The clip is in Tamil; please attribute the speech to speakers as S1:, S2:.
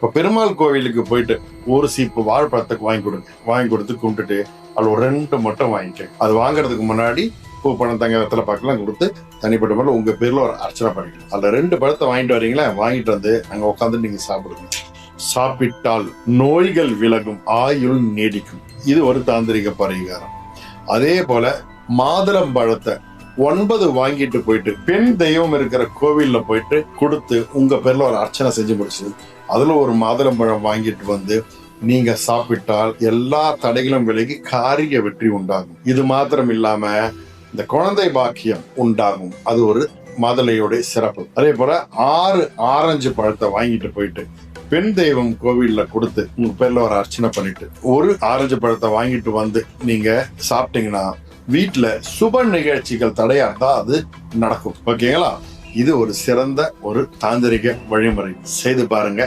S1: இப்ப பெருமாள் கோவிலுக்கு போயிட்டு ஒரு சீப்பு வாழைப்பழத்துக்கு வாங்கி கொடுத்து கும்பிட்டுட்டு அது ஒரு 2 மட்டும் வாங்கிக்க. அது வாங்குறதுக்கு முன்னாடி பூ பணம் தங்க வெத்தலை பாக்கெல்லாம் கொடுத்து தனிப்பட்ட முறையில் உங்க பேர்ல ஒரு அர்ச்சனை பண்ணிக்கணும். அதுல 2 பழத்தை வாங்கிட்டு வரீங்களா, வாங்கிட்டு வந்து அங்க உட்காந்து நீங்க சாப்பிடுங்க. சாப்பிட்டால் நோய்கள் விலகும், ஆயுள் நீடிக்கும். இது ஒரு தாந்திரிக பரிகாரம். அதே போல மாதுளம்பழத்தை 9 வாங்கிட்டு போயிட்டு பெண் தெய்வம் இருக்கிற கோவில்ல போயிட்டு கொடுத்து உங்க பேர்ல ஒரு அர்ச்சனை செஞ்சு முடிச்சு அதுல ஒரு மாதுளம்பழம் வாங்கிட்டு வந்து நீங்க சாப்பிட்டால் எல்லா தடைகளும் விலகி காரிய வெற்றி உண்டாகும். இது மாத்திரம் இல்லாம இந்த குழந்தை பாக்கியம் உண்டாகும். அது ஒரு மாதுளையோட சிறப்பு. அதே போல 6 ஆரஞ்சு பழத்தை வாங்கிட்டு போயிட்டு பெண் தெய்வம் கோவில்ல கொடுத்து உங்க பேர்ல ஒரு அர்ச்சனை பண்ணிட்டு ஒரு ஆரஞ்சு பழத்தை வாங்கிட்டு வந்து நீங்க சாப்பிட்டீங்கன்னா வீட்டுல சுப நிகழ்ச்சிகள் தடையா இருந்தா அது நடக்கும். ஓகேங்களா? இது ஒரு சிறந்த ஒரு தாந்திரிக வழிமுறை. செய்து பாருங்க.